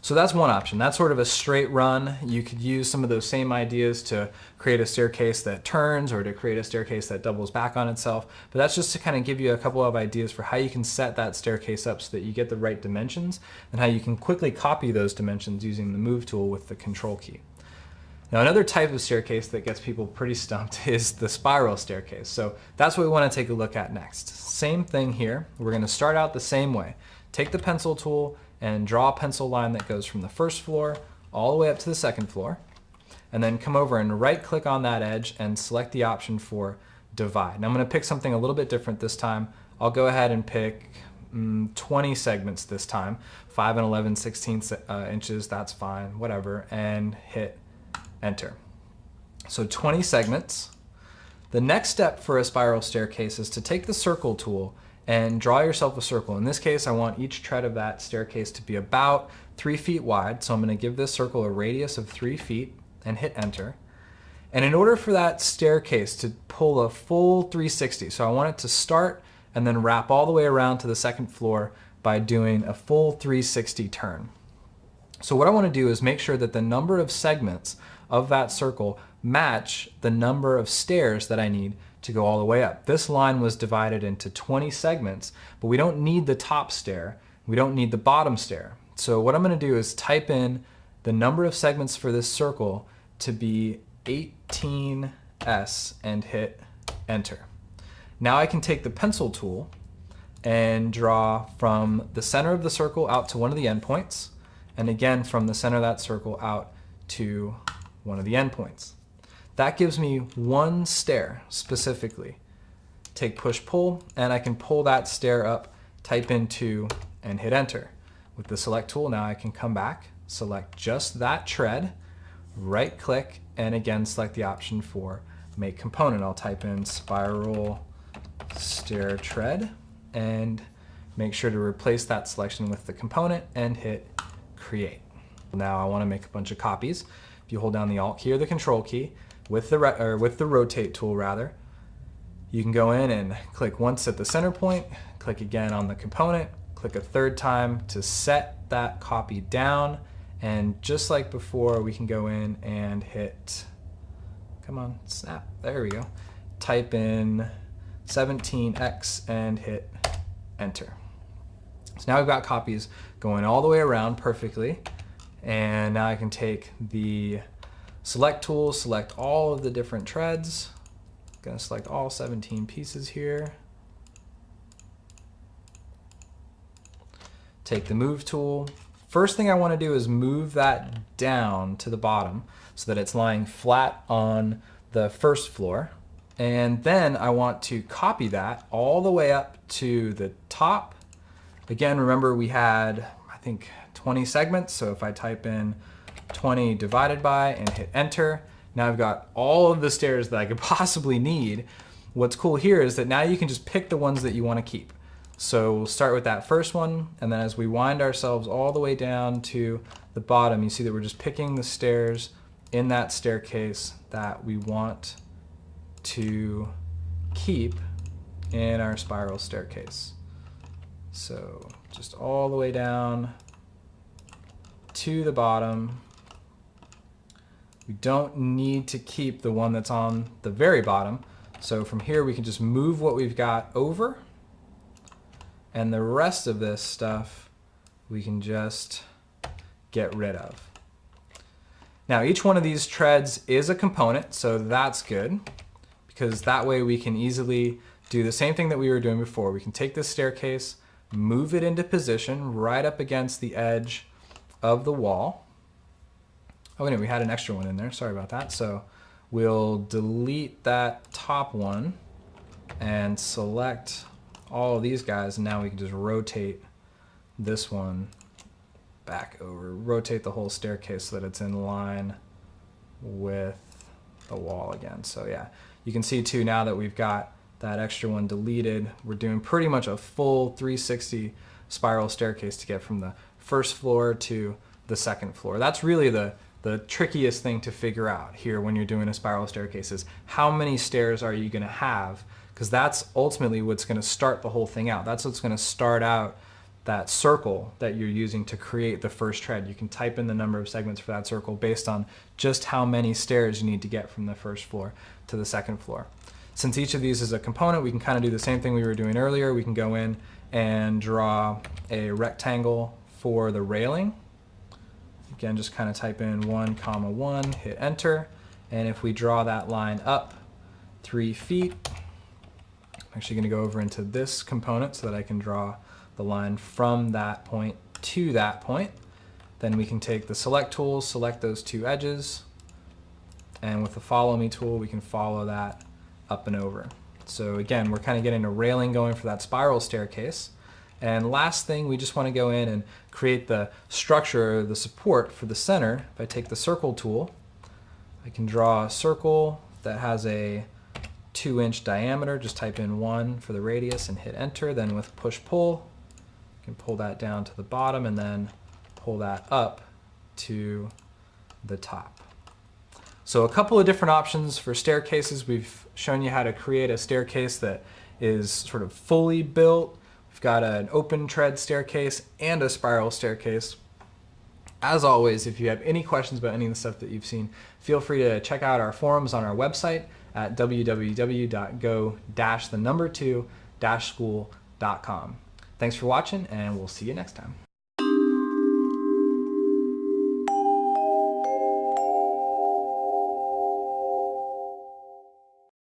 So that's one option. That's sort of a straight run. You could use some of those same ideas to create a staircase that turns or to create a staircase that doubles back on itself. But that's just to kind of give you a couple of ideas for how you can set that staircase up so that you get the right dimensions and how you can quickly copy those dimensions using the move tool with the control key. Now another type of staircase that gets people pretty stumped is the spiral staircase. So that's what we want to take a look at next. Same thing here. We're going to start out the same way. Take the pencil tool and draw a pencil line that goes from the first floor all the way up to the second floor. And then come over and right click on that edge and select the option for divide. Now I'm going to pick something a little bit different this time. I'll go ahead and pick 20 segments this time. 5 and 11/16 inches, that's fine, whatever, and hit enter. So 20 segments. The next step for a spiral staircase is to take the circle tool and draw yourself a circle. In this case, I want each tread of that staircase to be about 3 feet wide. So I'm going to give this circle a radius of 3 feet and hit enter. And in order for that staircase to pull a full 360, so I want it to start and then wrap all the way around to the second floor by doing a full 360 turn. So what I want to do is make sure that the number of segments of that circle match the number of stairs that I need to go all the way up. This line was divided into 20 segments, but we don't need the top stair. We don't need the bottom stair. So what I'm going to do is type in the number of segments for this circle to be 18s and hit enter. Now I can take the pencil tool and draw from the center of the circle out to one of the endpoints, and again from the center of that circle out to one of the endpoints. That gives me one stair specifically. Take push pull and I can pull that stair up, type in 2 and hit enter. With the select tool now I can come back, select just that tread, right click, and again select the option for make component. I'll type in spiral stair tread and make sure to replace that selection with the component and hit create. Now I want to make a bunch of copies. If you hold down the Alt key or the Control key, with the rotate tool rather, you can go in and click once at the center point, click again on the component, click a third time to set that copy down, and just like before we can go in and hit, come on, snap, there we go, type in 17x and hit enter. So now we've got copies going all the way around perfectly, and now I can take the select tool, select all of the different treads. I'm gonna select all 17 pieces here. Take the move tool. First thing I want to do is move that down to the bottom so that it's lying flat on the first floor. And then I want to copy that all the way up to the top. Again, remember we had, I think, 20 segments. So if I type in 20 divided by and hit enter, now I've got all of the stairs that I could possibly need. What's cool here is that now you can just pick the ones that you want to keep. So we'll start with that first one, and then as we wind ourselves all the way down to the bottom, you see that we're just picking the stairs in that staircase that we want to keep in our spiral staircase. So just all the way down to the bottom. We don't need to keep the one that's on the very bottom. So from here we can just move what we've got over, and the rest of this stuff we can just get rid of. Now each one of these treads is a component, so that's good, because that way we can easily do the same thing that we were doing before. We can take this staircase, move it into position right up against the edge of the wall. Oh, wait, we had an extra one in there. Sorry about that. So we'll delete that top one and select all of these guys, and now we can just rotate this one back over. Rotate the whole staircase so that it's in line with the wall again. So yeah, you can see too, now that we've got that extra one deleted, we're doing pretty much a full 360 spiral staircase to get from the first floor to the second floor. That's really the trickiest thing to figure out here when you're doing a spiral staircase, is how many stairs are you going to have, because that's ultimately what's going to start the whole thing out. That's what's going to start out that circle that you're using to create the first tread. You can type in the number of segments for that circle based on just how many stairs you need to get from the first floor to the second floor. Since each of these is a component, we can kind of do the same thing we were doing earlier. We can go in and draw a rectangle for the railing. Again, just kind of type in 1, 1, hit enter. And if we draw that line up 3 feet, I'm actually going to go over into this component so that I can draw the line from that point to that point. Then we can take the select tool, select those 2 edges, and with the follow me tool we can follow that up and over. So again, we're kind of getting a railing going for that spiral staircase. And last thing, we just want to go in and create the structure, the support for the center. If I take the circle tool, I can draw a circle that has a 2-inch diameter. Just type in 1 for the radius and hit enter. Then with push-pull, you can pull that down to the bottom and then pull that up to the top. So a couple of different options for staircases. We've shown you how to create a staircase that is sort of fully built. We've got an open tread staircase and a spiral staircase. As always, if you have any questions about any of the stuff that you've seen, feel free to check out our forums on our website at www.go-2-school.com. Thanks for watching, and we'll see you next time.